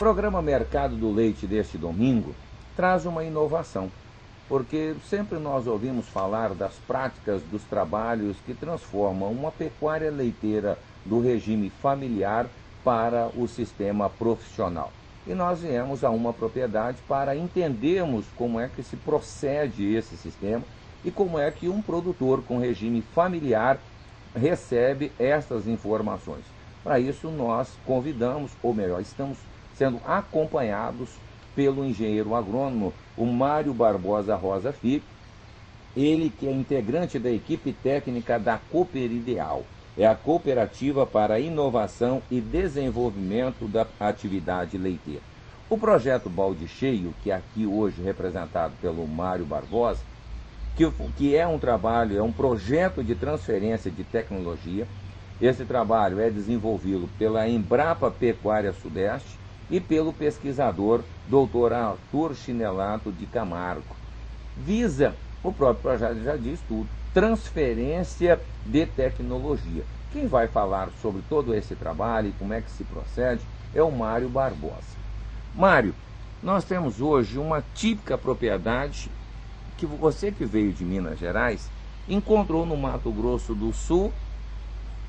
programa Mercado do Leite deste domingo traz uma inovação, porque sempre nós ouvimos falar das práticas dos trabalhos que transformam uma pecuária leiteira do regime familiar para o sistema profissional. E nós viemos a uma propriedade para entendermos como é que se procede esse sistema e como é que um produtor com regime familiar recebe estas informações. Para isso nós convidamos, ou melhor, estamos sendo acompanhados pelo engenheiro agrônomo, o Mário Barbosa Rosa Filho, ele que é integrante da equipe técnica da Cooper Ideal. É a cooperativa para a inovação e desenvolvimento da atividade leiteira. O projeto Balde Cheio, que é aqui hoje representado pelo Mário Barbosa, que é um trabalho, é um projeto de transferência de tecnologia. Esse trabalho é desenvolvido pela Embrapa Pecuária Sudeste e pelo pesquisador Dr. Arthur Chinelato de Camargo. Visa, o próprio projeto já diz tudo, transferência de tecnologia. Quem vai falar sobre todo esse trabalho e como é que se procede é o Mário Barbosa. Mário, nós temos hoje uma típica propriedade que você que veio de Minas Gerais encontrou no Mato Grosso do Sul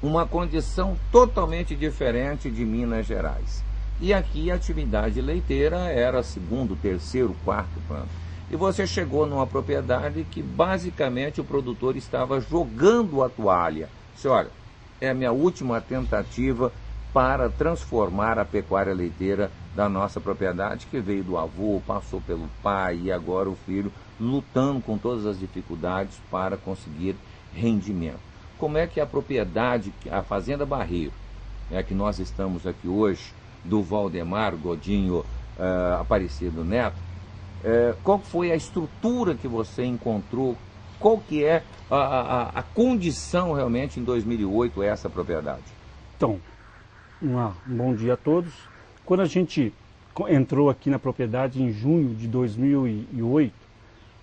uma condição totalmente diferente de Minas Gerais. E aqui a atividade leiteira era segundo, terceiro, quarto plano. E você chegou numa propriedade que basicamente o produtor estava jogando a toalha. Disse, olha, é a minha última tentativa para transformar a pecuária leiteira da nossa propriedade, que veio do avô, passou pelo pai e agora o filho, lutando com todas as dificuldades para conseguir rendimento. Como é que a propriedade, a Fazenda Barreiro, que nós estamos aqui hoje, do Valdemar Godinho Aparecido Neto, qual foi a estrutura que você encontrou? Qual que é a condição realmente em 2008 essa propriedade? Então, um bom dia a todos. Quando a gente entrou aqui na propriedade em junho de 2008,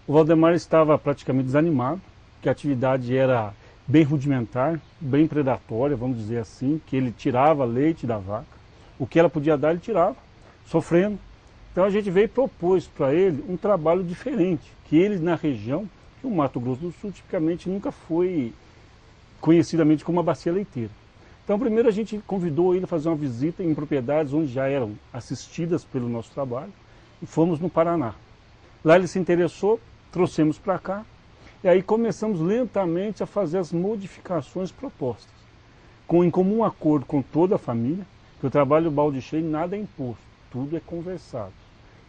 o Valdemar estava praticamente desanimado, que a atividade era bem rudimentar, bem predatória, vamos dizer assim, que ele tirava leite da vaca, o que ela podia dar ele tirava, sofrendo. Então a gente veio e propôs para ele um trabalho diferente, que ele na região, que o Mato Grosso do Sul tipicamente nunca foi conhecidamente como uma bacia leiteira. Então primeiro a gente convidou ele a fazer uma visita em propriedades onde já eram assistidas pelo nosso trabalho e fomos no Paraná. Lá ele se interessou, trouxemos para cá e aí começamos lentamente a fazer as modificações propostas, em comum acordo com toda a família, que o trabalho do balde cheio nada é imposto, tudo é conversado.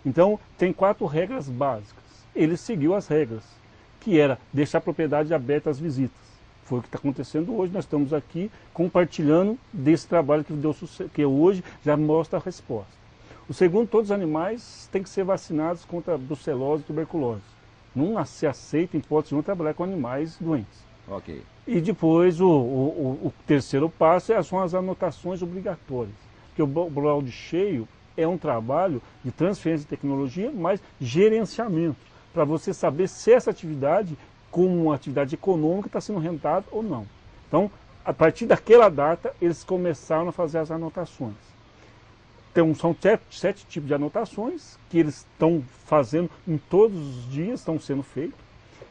Então tem 4 regras básicas. Ele seguiu as regras, que era deixar a propriedade aberta às visitas. Foi o que está acontecendo hoje, nós estamos aqui compartilhando desse trabalho que deu sucesso, que hoje já mostra a resposta. O segundo, todos os animais têm que ser vacinados contra brucelose e tuberculose. Não se aceita, em hipótese nenhuma, trabalhar com animais doentes. Ok. E depois o terceiro passo são as anotações obrigatórias. Porque o balde cheio é um trabalho de transferência de tecnologia, mas gerenciamento, para você saber se essa atividade, como uma atividade econômica, está sendo rentável ou não. Então, a partir daquela data, eles começaram a fazer as anotações. Então, são 7 tipos de anotações que eles estão fazendo em todos os dias, estão sendo feitos.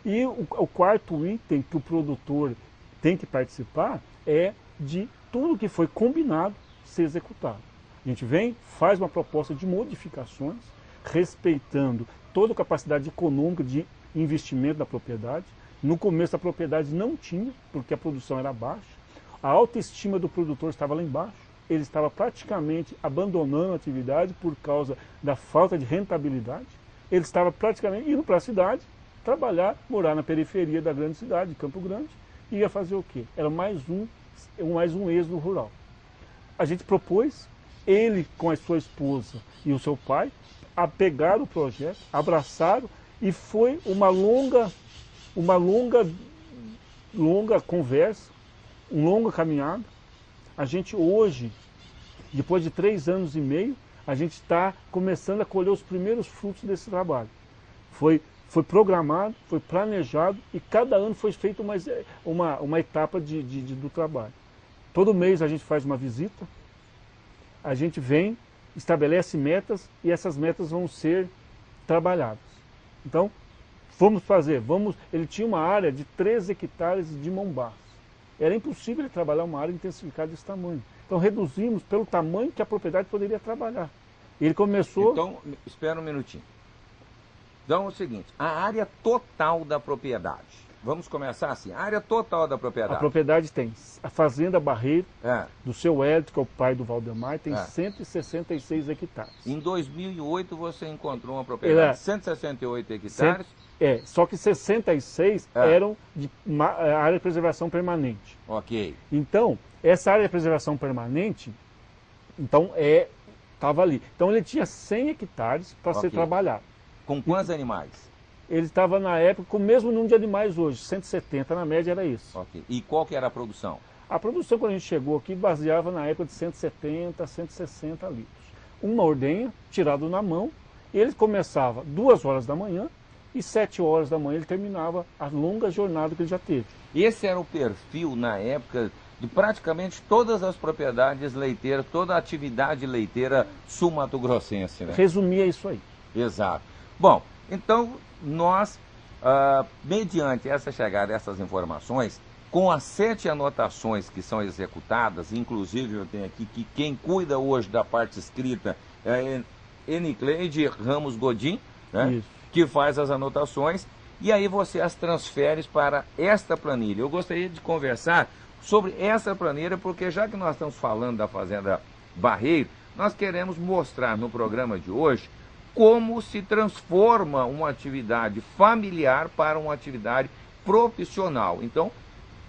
E o quarto item que o produtor tem que participar é de tudo que foi combinado ser executado. A gente vem, faz uma proposta de modificações, respeitando toda a capacidade econômica de investimento da propriedade. No começo a propriedade não tinha, porque a produção era baixa. A autoestima do produtor estava lá embaixo. Ele estava praticamente abandonando a atividade por causa da falta de rentabilidade. Ele estava praticamente indo para a cidade, trabalhar, morar na periferia da grande cidade, Campo Grande, e ia fazer o quê? Era mais um êxodo rural. A gente propôs, ele com a sua esposa e o seu pai, a pegar o projeto, abraçaram, e foi uma longa conversa, uma longa caminhada. A gente hoje, depois de 3 anos e meio, a gente está começando a colher os primeiros frutos desse trabalho. Foi programado, foi planejado e cada ano foi feita uma etapa do trabalho. Todo mês a gente faz uma visita, a gente vem, estabelece metas e essas metas vão ser trabalhadas. Então, ele tinha uma área de 13 hectares de Mombaço. Era impossível ele trabalhar uma área intensificada desse tamanho. Então reduzimos pelo tamanho que a propriedade poderia trabalhar. Ele começou... Então, espera um minutinho. Então é o seguinte, a área total da propriedade, vamos começar assim, a área total da propriedade. A propriedade tem a Fazenda Barreiro, do seu Hélio, que é o pai do Valdemar, tem 166 hectares. Em 2008 você encontrou uma propriedade de 168 hectares. Só que 66 eram de área de preservação permanente. Ok. Então, essa área de preservação permanente, estava ali. Então ele tinha 100 hectares para ser trabalhado. Com quantos animais? Ele estava na época com o mesmo número de animais hoje, 170 na média era isso. Ok. E qual que era a produção? A produção quando a gente chegou aqui baseava na época de 170 a 160 litros. Uma ordenha, tirado na mão, ele começava 2 horas da manhã e 7 horas da manhã ele terminava a longa jornada que ele já teve. Esse era o perfil na época de praticamente todas as propriedades leiteiras, toda a atividade leiteira sul-mato-grossense, né? Resumia isso aí. Exato. Bom, então nós, mediante essa chegada, essas informações, com as 7 anotações que são executadas, inclusive eu tenho aqui que quem cuida hoje da parte escrita é Enicleide Ramos Godin, né, que faz as anotações, e aí você as transfere para esta planilha. Eu gostaria de conversar sobre essa planilha, porque já que nós estamos falando da Fazenda Barreiro, nós queremos mostrar no programa de hoje como se transforma uma atividade familiar para uma atividade profissional. Então,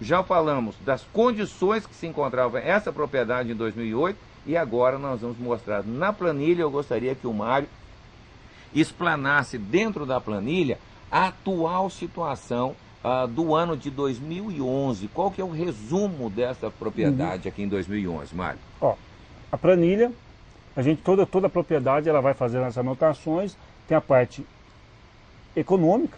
já falamos das condições que se encontrava essa propriedade em 2008 e agora nós vamos mostrar na planilha. Eu gostaria que o Mário explanasse dentro da planilha a atual situação do ano de 2011. Qual que é o resumo dessa propriedade aqui em 2011, Mário? A planilha, toda a propriedade ela vai fazer as anotações, tem a parte econômica,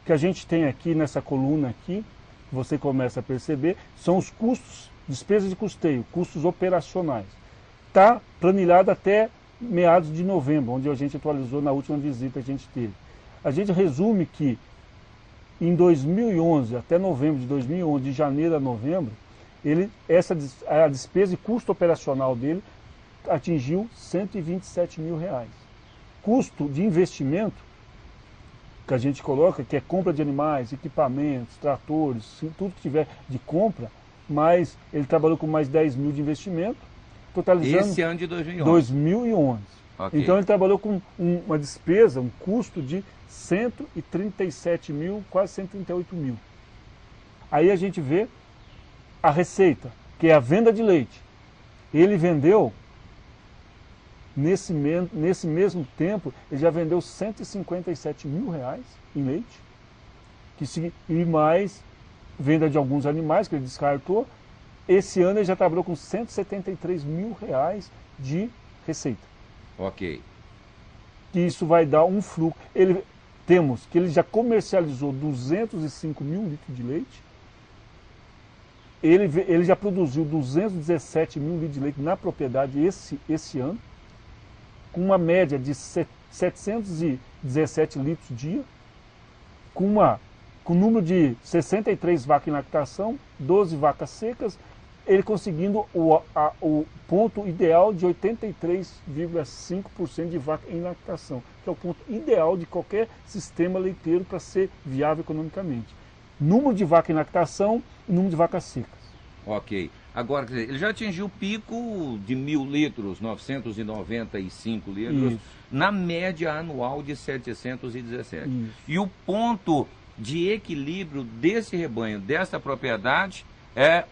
que a gente tem aqui nessa coluna aqui, você começa a perceber, são os custos, despesas de custeio, custos operacionais. Está planilhado até meados de novembro, onde a gente atualizou na última visita que a gente teve. A gente resume que em 2011, até novembro de 2011, de janeiro a novembro, a despesa e custo operacional dele atingiu R$127 mil. Custo de investimento, que a gente coloca, que é compra de animais, equipamentos, tratores, tudo que tiver de compra, mas ele trabalhou com mais 10 mil de investimento, totalizando... Esse ano de 2011. 2011. Okay. Então ele trabalhou com uma despesa, um custo de 137 mil, quase 138 mil. Aí a gente vê a receita, que é a venda de leite. Ele vendeu, nesse mesmo tempo, ele já vendeu R$157 mil em leite, e mais venda de alguns animais que ele descartou. Esse ano ele já trabalhou com R$173 mil de receita. Ok. Que isso vai dar um fluxo. Temos que ele já comercializou 205 mil litros de leite. Ele já produziu 217 mil litros de leite na propriedade esse ano, com uma média de 717 litros dia, com número de 63 vacas em lactação, 12 vacas secas, ele conseguindo o ponto ideal de 83,5% de vaca em lactação, que é o ponto ideal de qualquer sistema leiteiro para ser viável economicamente. Número de vaca em lactação e número de vacas secas. Ok. Agora, quer dizer, ele já atingiu o pico de 1.000 litros, 995 litros, na média anual de 717. Isso. E o ponto de equilíbrio desse rebanho, dessa propriedade,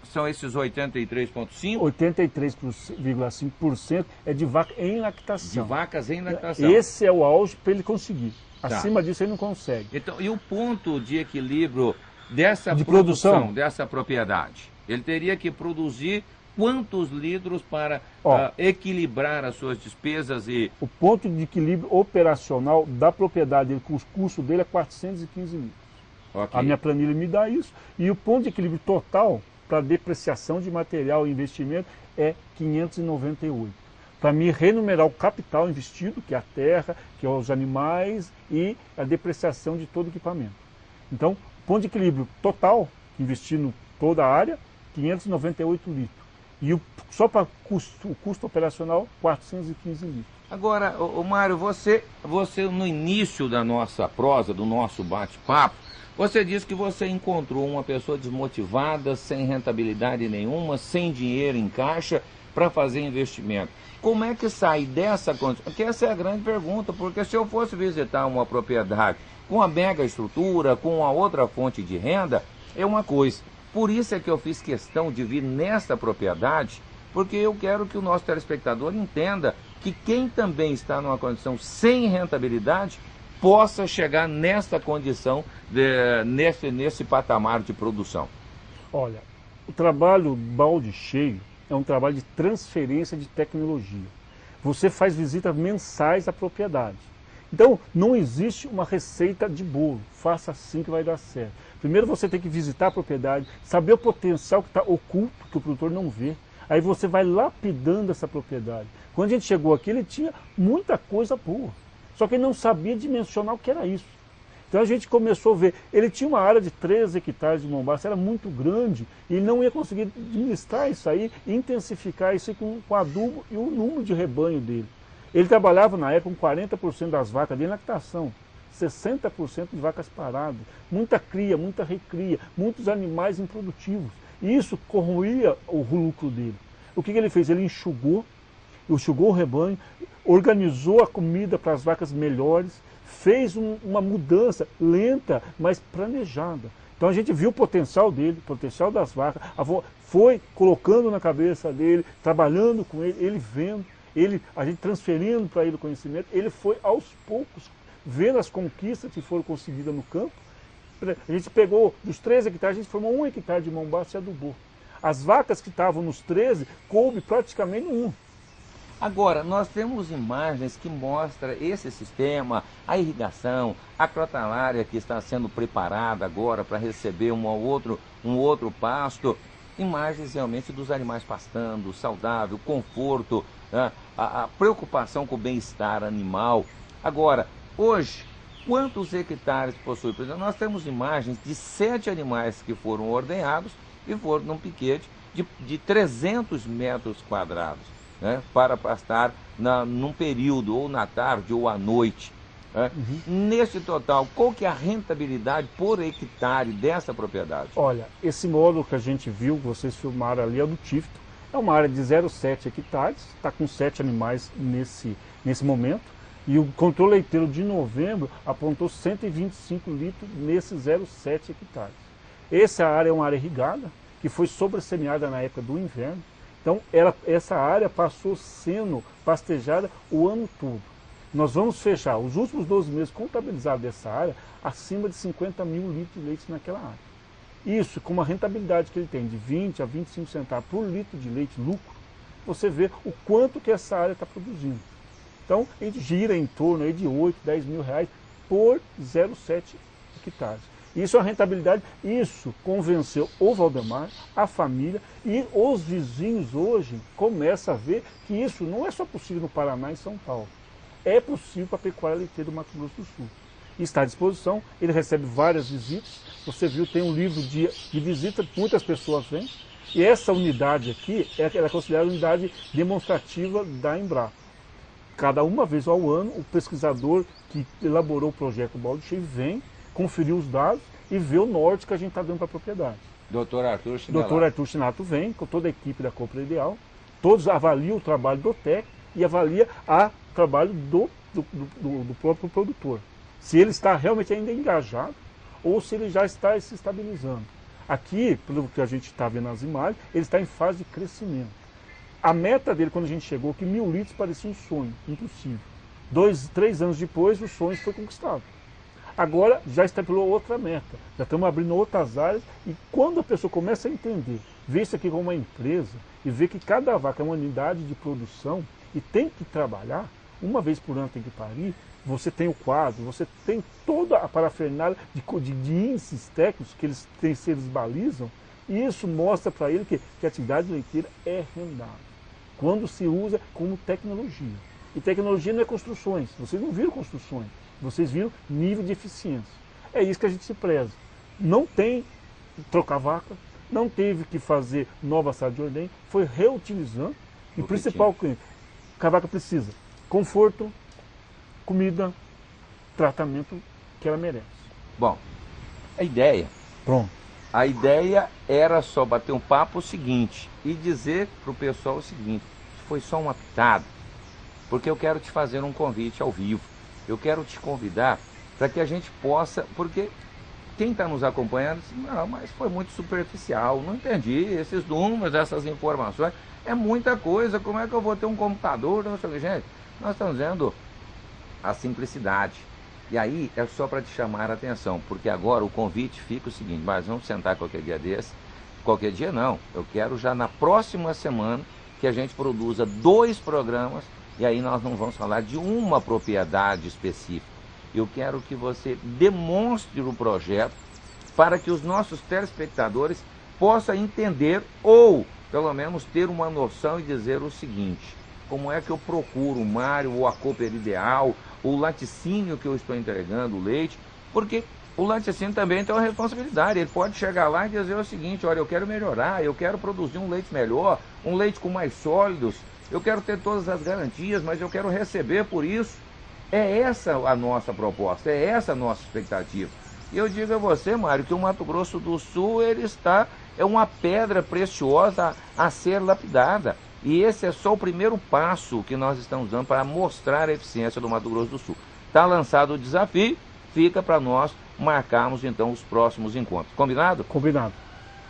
são esses 83,5%? 83,5% é de vaca em lactação. De vacas em lactação. Esse é o auge para ele conseguir. Acima disso ele não consegue. Então, e o ponto de equilíbrio dessa produção dessa propriedade? Ele teria que produzir quantos litros para equilibrar as suas despesas e... O ponto de equilíbrio operacional da propriedade, com os custos dele, é 415 litros. Okay. A minha planilha me dá isso. E o ponto de equilíbrio total para depreciação de material e investimento é 598. para me remunerar o capital investido, que é a terra, que é os animais e a depreciação de todo o equipamento. Então, ponto de equilíbrio total, investindo toda a área, 598 litros. E só para o custo operacional, 415 litros. Agora, Mário, você no início da nossa prosa, do nosso bate-papo, você disse que você encontrou uma pessoa desmotivada, sem rentabilidade nenhuma, sem dinheiro em caixa para fazer investimento. Como é que sai dessa condição? Porque essa é a grande pergunta, porque se eu fosse visitar uma propriedade com a mega estrutura, com a outra fonte de renda, é uma coisa. Por isso é que eu fiz questão de vir nesta propriedade, porque eu quero que o nosso telespectador entenda que quem também está numa condição sem rentabilidade possa chegar nesta condição, nesse patamar de produção. Olha, o trabalho balde cheio é um trabalho de transferência de tecnologia. Você faz visitas mensais à propriedade. Então, não existe uma receita de bolo. Faça assim que vai dar certo. Primeiro você tem que visitar a propriedade, saber o potencial que está oculto, que o produtor não vê. Aí você vai lapidando essa propriedade. Quando a gente chegou aqui, ele tinha muita coisa boa. Só que ele não sabia dimensionar o que era isso. Então a gente começou a ver, ele tinha uma área de 13 hectares de mombaça, era muito grande, e ele não ia conseguir administrar isso aí, intensificar isso aí com adubo e o número de rebanho dele. Ele trabalhava na época com 40% das vacas dele na lactação, 60% de vacas paradas, muita cria, muita recria, muitos animais improdutivos. E isso corroía o lucro dele. O que ele fez? Ele enxugou o rebanho, organizou a comida para as vacas melhores, fez uma mudança lenta, mas planejada. Então a gente viu o potencial dele, o potencial das vacas, foi colocando na cabeça dele, trabalhando com ele vendo, a gente transferindo para ele o conhecimento, ele foi aos poucos vendo as conquistas que foram conseguidas no campo. A gente pegou dos 13 hectares, a gente formou 1 hectare de mombaça e adubou. As vacas que estavam nos 13, coube praticamente 1. Agora, nós temos imagens que mostram esse sistema, a irrigação, a crotalária que está sendo preparada agora para receber um outro pasto. Imagens realmente dos animais pastando, saudável, conforto, né? A preocupação com o bem-estar animal. Agora, hoje, quantos hectares possui? Por exemplo, nós temos imagens de 7 animais que foram ordenhados e foram num piquete de 300 metros quadrados. Né, para pastar num período, ou na tarde, ou à noite. Né? Neste total, qual que é a rentabilidade por hectare dessa propriedade? Olha, esse módulo que a gente viu, vocês filmaram ali, é do Tifto. É uma área de 0,7 hectares, está com 7 animais nesse momento. E o controle leiteiro de novembro apontou 125 litros nesses 0,7 hectares. Essa área é uma área irrigada, que foi sobressemeada na época do inverno. Então, essa área passou sendo pastejada o ano todo. Nós vamos fechar os últimos 12 meses contabilizados dessa área acima de 50 mil litros de leite naquela área. Isso, com uma rentabilidade que ele tem de 20 a 25 centavos por litro de leite lucro, você vê o quanto que essa área está produzindo. Então, ele gira em torno aí de 8, 10 mil reais por 0,7 hectares. Isso é uma rentabilidade, isso convenceu o Valdemar, a família, e os vizinhos hoje começam a ver que isso não é só possível no Paraná e em São Paulo. É possível para a pecuária leiteira do Mato Grosso do Sul. Está à disposição, ele recebe várias visitas, você viu, tem um livro de visita, muitas pessoas vêm, e essa unidade aqui ela é considerada unidade demonstrativa da Embrapa. Cada uma vez ao ano, o pesquisador que elaborou o projeto Balde Cheio vem, conferir os dados e ver o norte que a gente está dando para a propriedade. Dr. Arthur Chinato. Dr. Arthur Chinato vem com toda a equipe da Compra Ideal, todos avaliam o trabalho do técnico e avaliam o trabalho do próprio produtor. Se ele está realmente ainda engajado ou se ele já está se estabilizando. Aqui, pelo que a gente está vendo nas imagens, ele está em fase de crescimento. A meta dele, quando a gente chegou aqui, 1000 litros parecia um sonho, impossível. 2, 3 anos depois, o sonho foi conquistado. Agora já estipulou outra meta, já estamos abrindo outras áreas, e quando a pessoa começa a entender, ver isso aqui como uma empresa, e ver que cada vaca é uma unidade de produção, e tem que trabalhar, uma vez por ano tem que parir, você tem o quadro, você tem toda a parafernália de índices técnicos que eles balizam, e isso mostra para ele que a atividade leiteira é rendável. quando se usa como tecnologia. E tecnologia não é construções, vocês não viram construções, vocês viram nível de eficiência. É isso que a gente se preza. Não tem trocar vaca, não teve que fazer nova sala de ordem, foi reutilizando. E o principal que a vaca precisa: conforto, comida, tratamento que ela merece. Bom, a ideia. Pronto. A ideia era só bater um papo o seguinte e dizer para o pessoal o seguinte: foi só uma pitada, porque eu quero te fazer um convite ao vivo. Eu quero te convidar para que a gente possa, porque quem está nos acompanhando diz: não, mas foi muito superficial, não entendi esses números, essas informações, é muita coisa, como é que eu vou ter um computador? Não sei o que, gente. Nós estamos vendo a simplicidade. E aí é só para te chamar a atenção, porque agora o convite fica o seguinte: mas vamos sentar qualquer dia desse? Qualquer dia não, eu quero já na próxima semana que a gente produza 2 programas, e aí nós não vamos falar de uma propriedade específica. Eu quero que você demonstre o projeto para que os nossos telespectadores possam entender, ou pelo menos ter uma noção e dizer o seguinte: como é que eu procuro o Mário, ou a Cooper Ideal, o laticínio que eu estou entregando, o leite, porque o laticínio também tem uma responsabilidade. Ele pode chegar lá e dizer o seguinte: olha, eu quero melhorar, eu quero produzir um leite melhor, um leite com mais sólidos, eu quero ter todas as garantias, mas eu quero receber por isso. É essa a nossa proposta, é essa a nossa expectativa. E eu digo a você, Mário, que o Mato Grosso do Sul, é uma pedra preciosa a ser lapidada. E esse é só o primeiro passo que nós estamos dando para mostrar a eficiência do Mato Grosso do Sul. Está lançado o desafio, fica para nós marcarmos então os próximos encontros. Combinado? Combinado.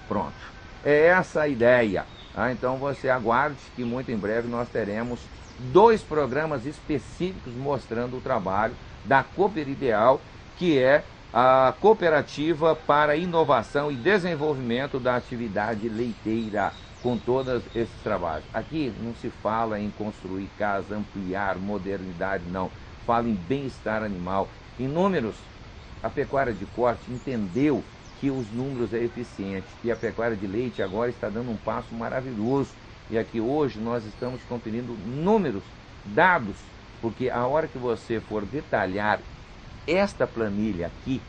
Pronto. É essa a ideia. Então você aguarde que muito em breve nós teremos 2 programas específicos mostrando o trabalho da Cooper Ideal, que é a cooperativa para inovação e desenvolvimento da atividade leiteira, com todos esses trabalhos. Aqui não se fala em construir casa, ampliar, modernidade, não. Fala em bem-estar animal. Em números, a pecuária de corte entendeu que os números é eficiente, e a pecuária de leite agora está dando um passo maravilhoso. E aqui hoje nós estamos conferindo números, dados, porque a hora que você for detalhar esta planilha aqui,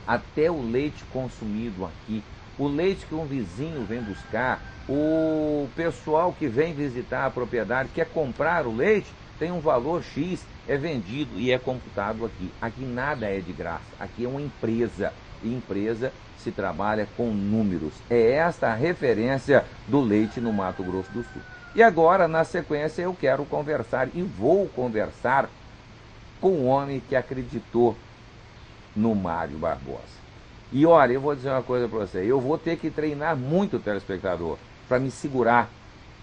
até o leite consumido aqui, o leite que um vizinho vem buscar, o pessoal que vem visitar a propriedade, quer comprar o leite, tem um valor X, é vendido e é computado aqui. Aqui nada é de graça, aqui é uma empresa, e empresa se trabalha com números. É esta a referência do leite no Mato Grosso do Sul. E agora, na sequência, eu quero conversar, e vou conversar com um homem que acreditou no Mário Barbosa. E olha, eu vou dizer uma coisa para você: eu vou ter que treinar muito o telespectador para me segurar,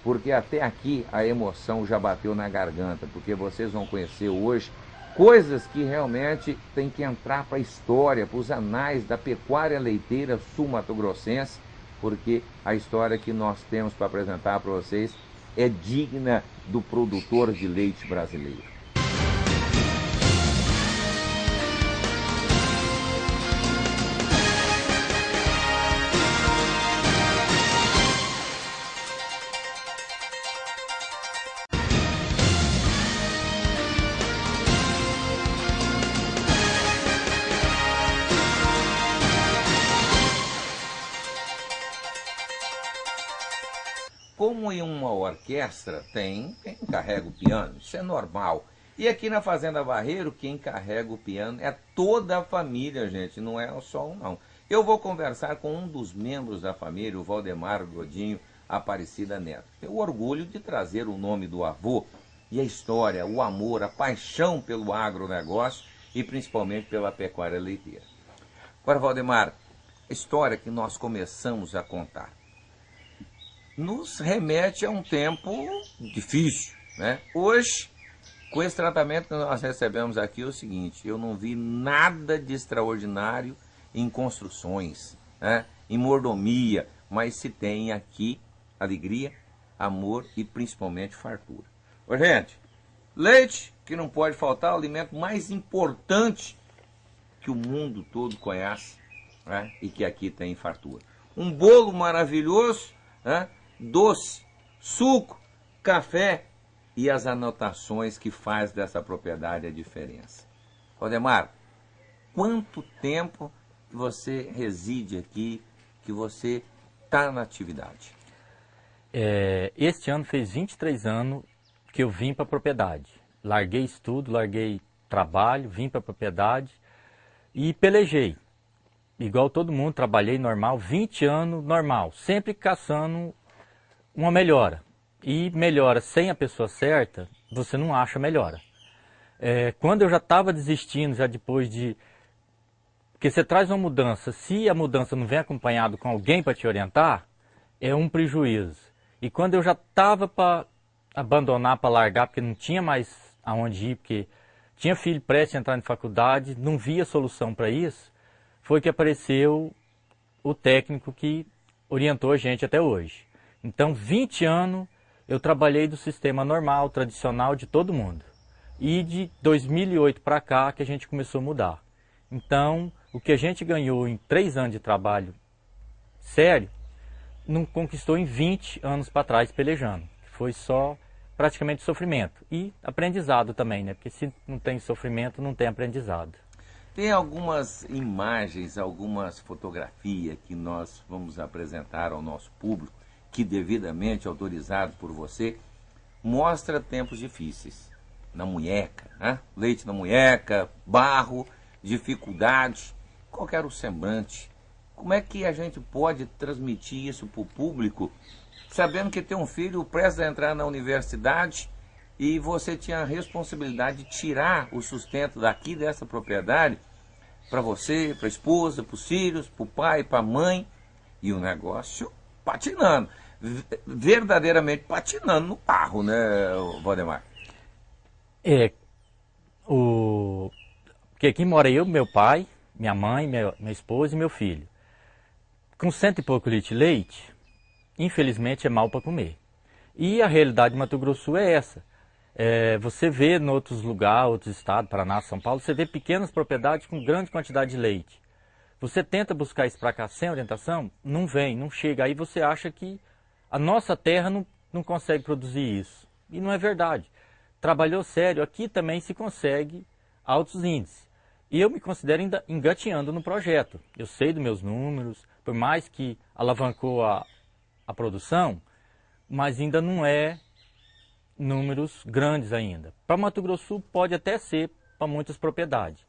porque até aqui a emoção já bateu na garganta, porque vocês vão conhecer hoje coisas que realmente tem que entrar para a história, para os anais da pecuária leiteira sul-mato-grossense, porque a história que nós temos para apresentar para vocês é digna do produtor de leite brasileiro. Como em uma orquestra tem quem carrega o piano, isso é normal. E aqui na Fazenda Barreiro, quem carrega o piano é toda a família, gente, não é só um não. Eu vou conversar com um dos membros da família, o Valdemar Godinho Aparecida Neto. Tenho orgulho de trazer o nome do avô e a história, o amor, a paixão pelo agronegócio e principalmente pela pecuária leiteira. Agora, Valdemar, a história que nós começamos a contar nos remete a um tempo difícil, né? Hoje, com esse tratamento que nós recebemos aqui, é o seguinte: eu não vi nada de extraordinário em construções, né? Em mordomia, mas se tem aqui alegria, amor e principalmente fartura. Ô, gente, leite, que não pode faltar, é o alimento mais importante que o mundo todo conhece, né? E que aqui tem fartura. Um bolo maravilhoso, né? Doce, suco, café e as anotações que faz dessa propriedade a diferença. Valdemar, quanto tempo que você reside aqui, que você está na atividade? Este ano fez 23 anos que eu vim para a propriedade. Larguei estudo, larguei trabalho, vim para a propriedade e pelejei. Igual todo mundo, trabalhei normal, 20 anos normal, sempre caçando uma melhora. E melhora sem a pessoa certa, você não acha melhora. Quando eu já estava desistindo, já depois de... Porque você traz uma mudança, se a mudança não vem acompanhado com alguém para te orientar, é um prejuízo. E quando eu já estava para abandonar, para largar, porque não tinha mais aonde ir, porque tinha filho prestes a entrar na faculdade, não via solução para isso, foi que apareceu o técnico que orientou a gente até hoje. Então, 20 anos eu trabalhei do sistema normal, tradicional de todo mundo. E de 2008 para cá que a gente começou a mudar. Então, o que a gente ganhou em 3 anos de trabalho sério, não conquistou em 20 anos para trás pelejando. Foi só praticamente sofrimento. E aprendizado também, né? Porque se não tem sofrimento, não tem aprendizado. Tem algumas imagens, algumas fotografias que nós vamos apresentar ao nosso público, que devidamente autorizado por você, mostra tempos difíceis. Na munheca, né? Leite na munheca, barro, dificuldades. Qual era o semblante? Como é que a gente pode transmitir isso para o público, sabendo que tem um filho prestes a entrar na universidade e você tinha a responsabilidade de tirar o sustento daqui dessa propriedade para você, para a esposa, para os filhos, para o pai, para a mãe, e o negócio patinando, verdadeiramente patinando no barro, né, Valdemar? Porque aqui mora eu, meu pai, minha mãe, minha esposa e meu filho. Com 100 e pouco litros de leite, infelizmente é mal para comer. E a realidade de Mato Grosso é essa. Você vê em outros lugares, outros estados, Paraná, São Paulo, você vê pequenas propriedades com grande quantidade de leite. Você tenta buscar isso para cá sem orientação, não vem, não chega. Aí você acha que a nossa terra não consegue produzir isso. E não é verdade. Trabalhou sério, aqui também se consegue altos índices. E eu me considero ainda engatinhando no projeto. Eu sei dos meus números, por mais que alavancou a produção, mas ainda não é números grandes ainda. Para Mato Grosso pode até ser para muitas propriedades.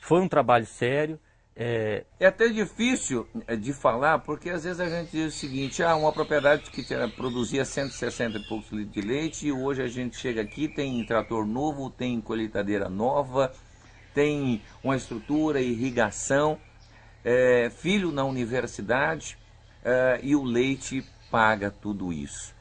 Foi um trabalho sério. É até difícil de falar, porque às vezes a gente diz o seguinte, uma propriedade que produzia 160 e poucos litros de leite, e hoje a gente chega aqui, tem trator novo, tem colheitadeira nova, tem uma estrutura, irrigação, filho na universidade, e o leite paga tudo isso.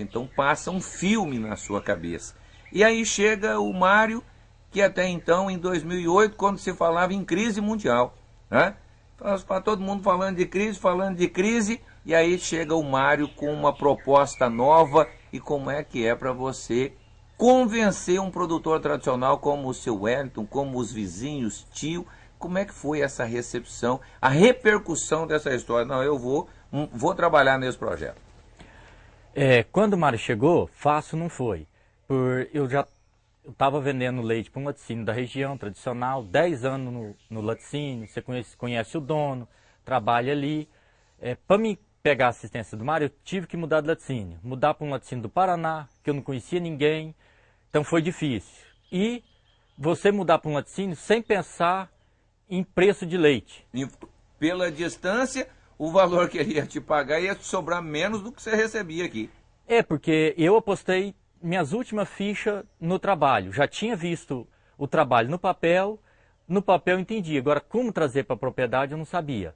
Então passa um filme na sua cabeça. E aí chega o Mário, que até então, em 2008, quando se falava em crise mundial, né? Para todo mundo falando de crise, e aí chega o Mário com uma proposta nova, e como é que é para você convencer um produtor tradicional como o seu Wellington, como os vizinhos, tio, como é que foi essa recepção, a repercussão dessa história? Não, eu vou trabalhar nesse projeto. Quando o Mário chegou, fácil não foi. Eu estava vendendo leite para um laticínio da região, tradicional, 10 anos no laticínio, você conhece o dono, trabalha ali. Para me pegar a assistência do Mário, eu tive que mudar de laticínio. Mudar para um laticínio do Paraná, que eu não conhecia ninguém, então foi difícil. E você mudar para um laticínio sem pensar em preço de leite. E pela distância, o valor que ele ia te pagar ia te sobrar menos do que você recebia aqui. Porque eu apostei minhas últimas fichas no trabalho. Já tinha visto o trabalho no papel eu entendi. Agora, como trazer para a propriedade, eu não sabia.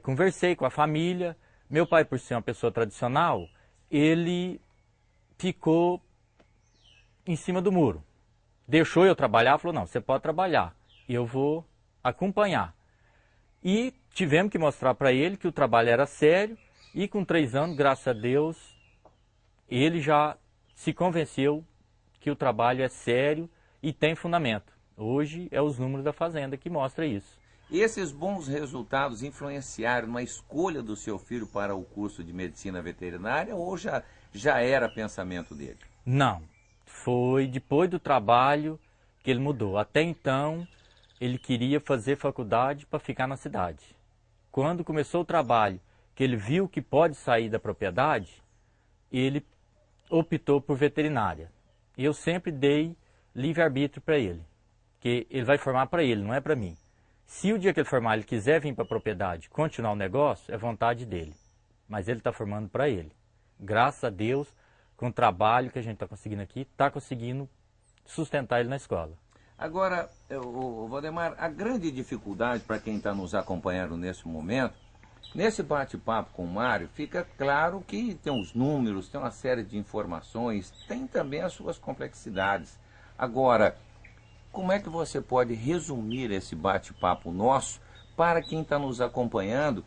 Conversei com a família. Meu pai, por ser uma pessoa tradicional, ele ficou em cima do muro. Deixou eu trabalhar, falou, não, você pode trabalhar, eu vou acompanhar. E tivemos que mostrar para ele que o trabalho era sério, e com 3 anos, graças a Deus, ele já se convenceu que o trabalho é sério e tem fundamento. Hoje é os números da fazenda que mostram isso. E esses bons resultados influenciaram na escolha do seu filho para o curso de medicina veterinária, ou já já era pensamento dele? Não, foi depois do trabalho que ele mudou. Até então, ele queria fazer faculdade para ficar na cidade. Quando começou o trabalho, que ele viu que pode sair da propriedade, ele optou por veterinária. E eu sempre dei livre-arbítrio para ele, que ele vai formar para ele, não é para mim. Se o dia que ele formar ele quiser vir para a propriedade, continuar o negócio, é vontade dele. Mas ele está formando para ele. Graças a Deus, com o trabalho que a gente está conseguindo aqui, está conseguindo sustentar ele na escola. Agora, Valdemar, a grande dificuldade para quem está nos acompanhando nesse momento, nesse bate-papo com o Mário, fica claro que tem os números, tem uma série de informações, tem também as suas complexidades. Agora, como é que você pode resumir esse bate-papo nosso para quem está nos acompanhando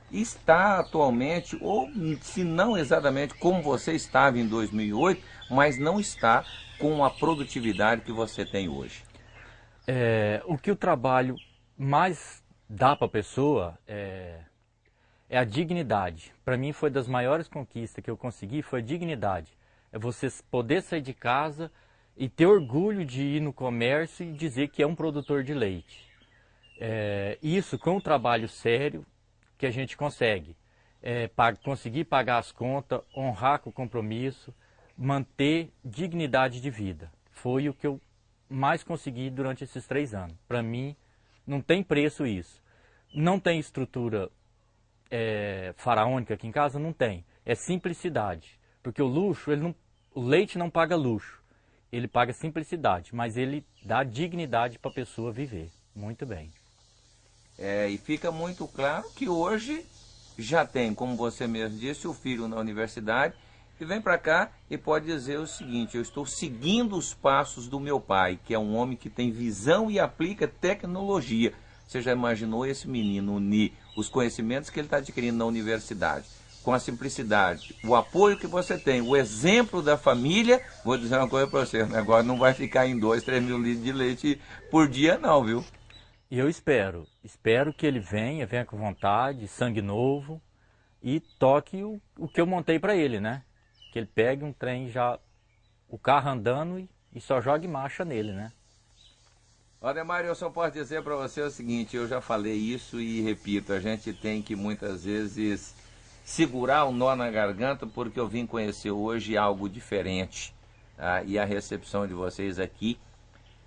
e está atualmente, ou se não exatamente como você estava em 2008, mas não está com a produtividade que você tem hoje? O que o trabalho mais dá para a pessoa é a dignidade. Para mim foi das maiores conquistas que eu consegui, foi a dignidade. É você poder sair de casa e ter orgulho de ir no comércio e dizer que é um produtor de leite. Isso com um trabalho sério que a gente consegue. Conseguir pagar as contas, honrar com o compromisso, manter dignidade de vida. Foi o que eu mais consegui durante esses 3 anos. Para mim, não tem preço isso. Não tem estrutura faraônica aqui em casa? Não tem. É simplicidade. Porque o luxo, o leite não paga luxo. Ele paga simplicidade, mas ele dá dignidade para a pessoa viver. Muito bem. E fica muito claro que hoje já tem, como você mesmo disse, o filho na universidade e vem para cá e pode dizer o seguinte: eu estou seguindo os passos do meu pai, que é um homem que tem visão e aplica tecnologia. Você já imaginou esse menino unir os conhecimentos que ele está adquirindo na universidade com a simplicidade, o apoio que você tem, o exemplo da família? Vou dizer uma coisa para você, o negócio não vai ficar em 2, 3 mil litros de leite por dia não, viu? E eu espero que ele venha com vontade, sangue novo, e toque o que eu montei para ele, né? Que ele pegue um trem já, o carro andando e só jogue marcha nele, né? Olha, Mário, eu só posso dizer para você o seguinte: eu já falei isso e repito, a gente tem que muitas vezes segurar o nó na garganta, porque eu vim conhecer hoje algo diferente, tá? E a recepção de vocês aqui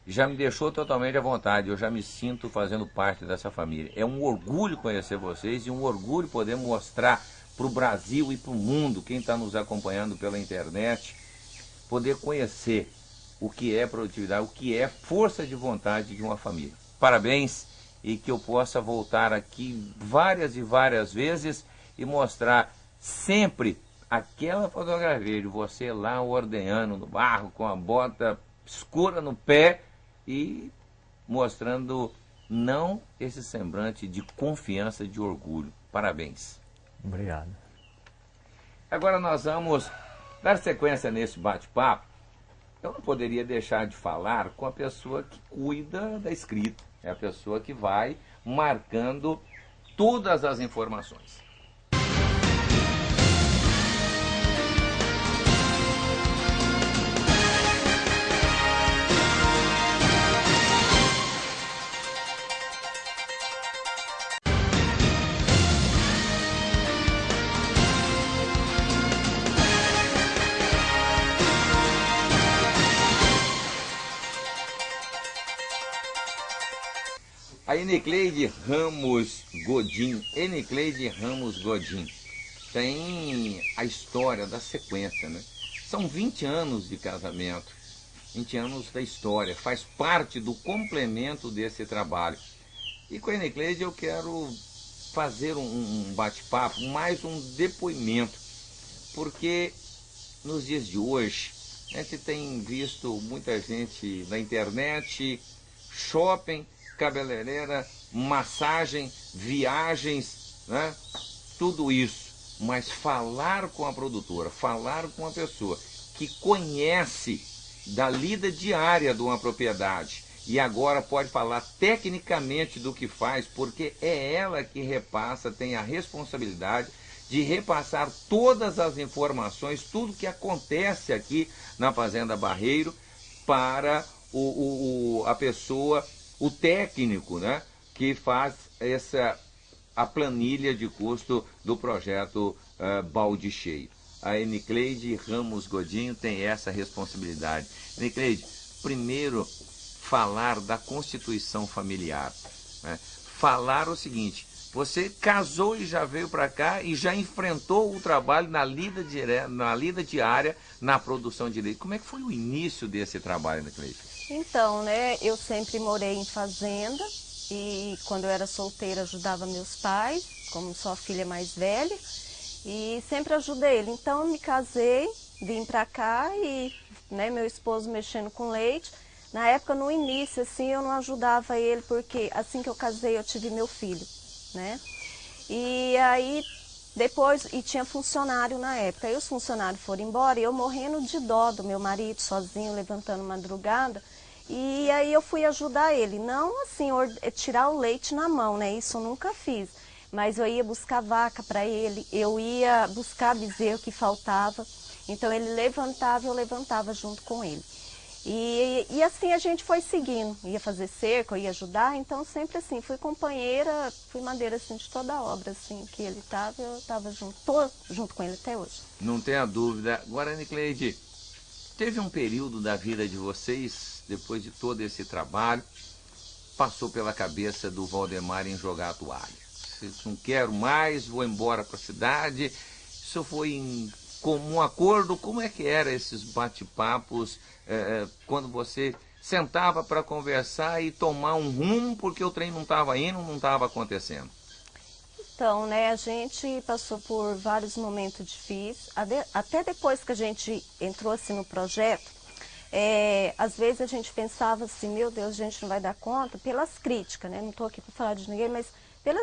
já me deixou totalmente à vontade, eu já me sinto fazendo parte dessa família. É um orgulho conhecer vocês e um orgulho poder mostrar para o Brasil e para o mundo, quem está nos acompanhando pela internet, poder conhecer o que é produtividade, o que é força de vontade de uma família. Parabéns, e que eu possa voltar aqui várias e várias vezes e mostrar sempre aquela fotografia de você lá ordenhando no barro, com a bota escura no pé e mostrando não esse semblante de confiança, de orgulho. Parabéns. Obrigado. Agora nós vamos dar sequência nesse bate-papo. Eu não poderia deixar de falar com a pessoa que cuida da escrita. É a pessoa que vai marcando todas as informações. A Enicleide Ramos Godin, tem a história da sequência, né? São 20 anos de casamento, 20 anos da história, faz parte do complemento desse trabalho. E com a Enicleide eu quero fazer um bate-papo, mais um depoimento, porque nos dias de hoje a gente tem visto muita gente na internet, shopping, cabeleireira, massagem, viagens, né? Tudo isso. Mas falar com a produtora, falar com a pessoa que conhece da lida diária de uma propriedade e agora pode falar tecnicamente do que faz, porque é ela que repassa, tem a responsabilidade de repassar todas as informações, tudo que acontece aqui na Fazenda Barreiro para a pessoa, o técnico, né, que faz a planilha de custo do projeto Balde Cheio. A Enicleide Ramos Godinho tem essa responsabilidade. Enicleide, primeiro falar da constituição familiar, né? Falar o seguinte: você casou e já veio para cá e já enfrentou o trabalho na lida diária, na produção de leite. Como é que foi o início desse trabalho, Enicleide? Então, né, eu sempre morei em fazenda e quando eu era solteira ajudava meus pais, como sou a filha mais velha, e sempre ajudei ele. Então eu me casei, vim para cá e, né, meu esposo mexendo com leite. Na época, no início, assim, eu não ajudava ele porque assim que eu casei eu tive meu filho, né? E aí depois, e tinha funcionário na época, aí os funcionários foram embora e eu morrendo de dó do meu marido sozinho, levantando madrugada. E aí eu fui ajudar ele, não assim, tirar o leite na mão, né? Isso eu nunca fiz. Mas eu ia buscar vaca para ele, eu ia buscar bezerro que faltava. Então ele levantava e eu levantava junto com ele. E assim a gente foi seguindo, ia fazer cerca, ia ajudar, então sempre assim, fui companheira, fui madeira assim, de toda a obra assim, que ele estava, eu estava junto, tô junto com ele até hoje. Não tenha dúvida. Agora, Enicleide, teve um período da vida de vocês, depois de todo esse trabalho, passou pela cabeça do Valdemar em jogar a toalha. Não quero mais, vou embora para a cidade. Isso foi em comum acordo? Como é que eram esses bate-papos quando você sentava para conversar e tomar um rumo porque o trem não estava indo, não estava acontecendo? Então, né, a gente passou por vários momentos difíceis, até depois que a gente entrou assim no projeto, às vezes a gente pensava assim, meu Deus, a gente não vai dar conta, pelas críticas, né? Não estou aqui para falar de ninguém, mas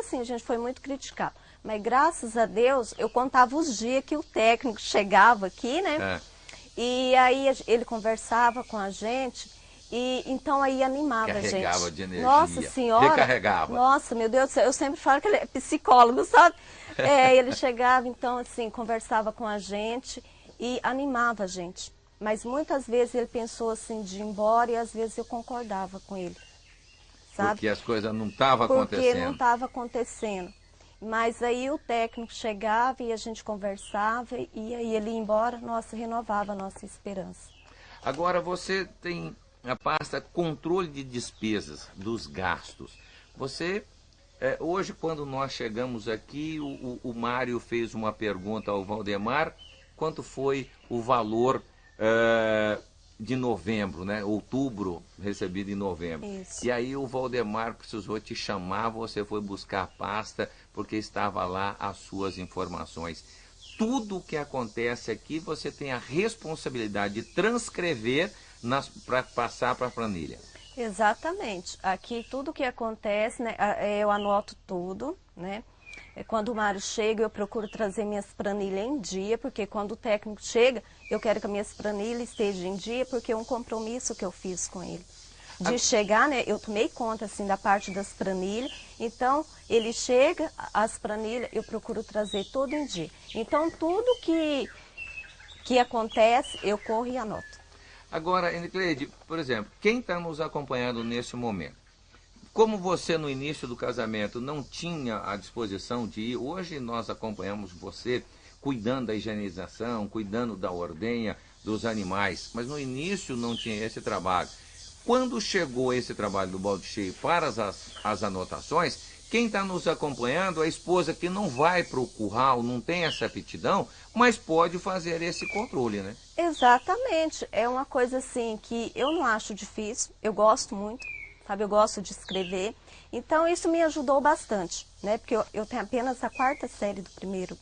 assim, a gente foi muito criticado. Mas graças a Deus, eu contava os dias que o técnico chegava aqui, né? E aí ele conversava com a gente, e então aí animava a gente. Carregava de energia. Nossa Senhora. Recarregava. Nossa, meu Deus do céu, eu sempre falo que ele é psicólogo, sabe? Ele chegava, então assim, conversava com a gente e animava a gente. Mas muitas vezes ele pensou assim de ir embora e às vezes eu concordava com ele. Sabe? Porque as coisas não estavam acontecendo. Porque não estava acontecendo. Mas aí o técnico chegava e a gente conversava e aí ele ia embora, nossa, renovava a nossa esperança. Agora você tem a pasta controle de despesas, dos gastos. Você, hoje quando nós chegamos aqui, o Mário fez uma pergunta ao Valdemar, quanto foi o valor de novembro, né? Outubro recebido em novembro. Isso. E aí o Valdemar precisou te chamar, você foi buscar a pasta, porque estava lá as suas informações. Tudo o que acontece aqui, você tem a responsabilidade de transcrever para passar para a planilha. Exatamente. Aqui tudo que acontece, né, eu anoto tudo, né? Quando o Mário chega, eu procuro trazer minhas planilhas em dia, porque quando o técnico chega, eu quero que as minhas planilhas estejam em dia, porque é um compromisso que eu fiz com ele. De chegar, né, eu tomei conta assim da parte das planilhas, então ele chega, as planilhas eu procuro trazer tudo em dia. Então tudo que acontece, eu corro e anoto. Agora, Enicleide, por exemplo, quem está nos acompanhando nesse momento, como você no início do casamento não tinha a disposição de ir, hoje nós acompanhamos você cuidando da higienização, cuidando da ordenha dos animais, mas no início não tinha esse trabalho. Quando chegou esse trabalho do Balde Cheio para as anotações, quem está nos acompanhando, a esposa que não vai para o curral, não tem essa aptidão, mas pode fazer esse controle, né? Exatamente, é uma coisa assim que eu não acho difícil, eu gosto muito. Sabe, eu gosto de escrever, então isso me ajudou bastante, né? Porque eu tenho apenas a 4ª série do primeiro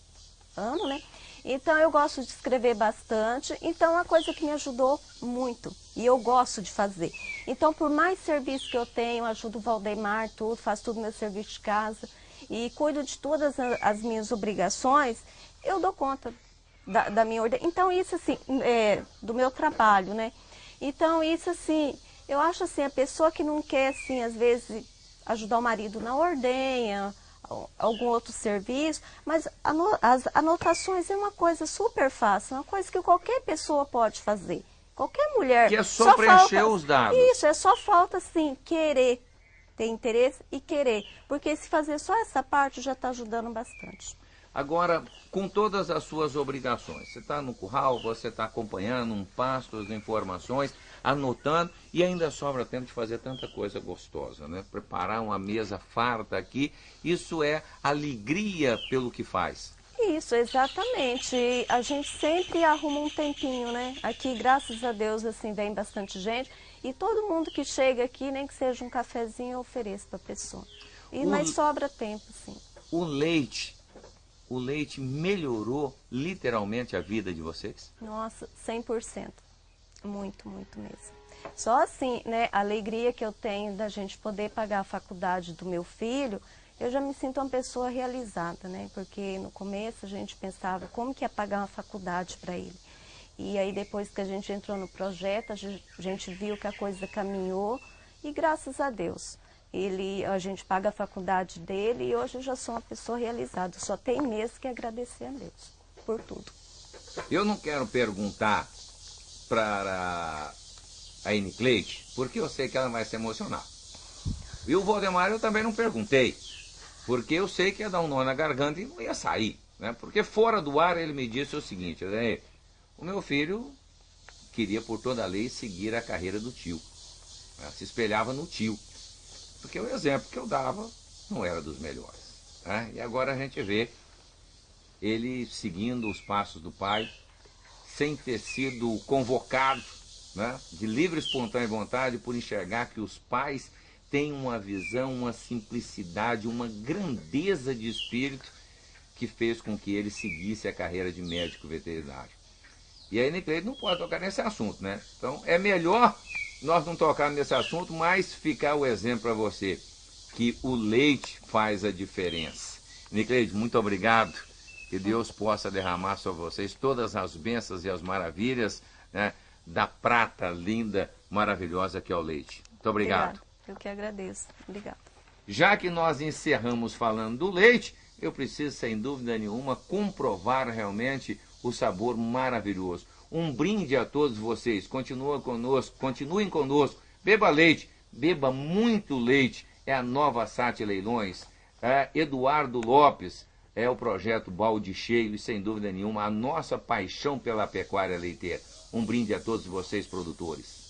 ano, né? Então eu gosto de escrever bastante, então é uma coisa que me ajudou muito e eu gosto de fazer. Então por mais serviço que eu tenho, ajudo o Valdemar, tudo, faço tudo meu serviço de casa e cuido de todas as minhas obrigações, eu dou conta da minha ordem. Então isso assim, do meu trabalho, né? Então isso assim... Eu acho assim, a pessoa que não quer, assim, às vezes, ajudar o marido na ordenha, algum outro serviço, mas as anotações é uma coisa super fácil, uma coisa que qualquer pessoa pode fazer. Qualquer mulher. Que é só preencher os dados. Isso, é só falta, assim, querer. Ter interesse e querer. Porque se fazer só essa parte já está ajudando bastante. Agora, com todas as suas obrigações, você está no curral, você está acompanhando um pasto, as informações, anotando, e ainda sobra tempo de fazer tanta coisa gostosa, né? Preparar uma mesa farta aqui, isso é alegria pelo que faz. Isso, exatamente. A gente sempre arruma um tempinho, né? Aqui, graças a Deus, assim, vem bastante gente, e todo mundo que chega aqui, nem que seja um cafezinho, eu ofereço para a pessoa. Mas sobra tempo, sim. O leite melhorou literalmente a vida de vocês? Nossa, 100%. Muito, muito mesmo. Só assim, né, a alegria que eu tenho da gente poder pagar a faculdade do meu filho, eu já me sinto uma pessoa realizada, né? Porque no começo a gente pensava como que ia pagar uma faculdade para ele. E aí depois que a gente entrou no projeto, a gente viu que a coisa caminhou e graças a Deus. A gente paga a faculdade dele e hoje eu já sou uma pessoa realizada. Só tem mesmo que agradecer a Deus por tudo. Eu não quero perguntar para a Enicleide, porque eu sei que ela vai se emocionar. E o Valdemar eu também não perguntei, porque eu sei que ia dar um nó na garganta e não ia sair, né? Porque fora do ar ele me disse o seguinte, né? O meu filho queria por toda a lei seguir a carreira do tio, né? Se espelhava no tio. Porque o exemplo que eu dava não era dos melhores, né? E agora a gente vê ele seguindo os passos do pai, sem ter sido convocado, né? De livre, espontânea vontade, por enxergar que os pais têm uma visão, uma simplicidade, uma grandeza de espírito que fez com que ele seguisse a carreira de médico veterinário. E a Enicleide não pode tocar nesse assunto, né? Então é melhor nós não tocarmos nesse assunto, mas ficar o exemplo para você, que o leite faz a diferença. Enicleide, muito obrigado. Que Deus possa derramar sobre vocês todas as bênçãos e as maravilhas, né, da prata linda, maravilhosa que é o leite. Muito obrigado. Eu que agradeço. Obrigada. Já que nós encerramos falando do leite, eu preciso, sem dúvida nenhuma, comprovar realmente o sabor maravilhoso. Um brinde a todos vocês. Continuem conosco. Beba leite, beba muito leite. É a Nova Sate Leilões. Eduardo Lopes é o projeto Balde Cheio e, sem dúvida nenhuma, a nossa paixão pela pecuária leiteira. Um brinde a todos vocês, produtores.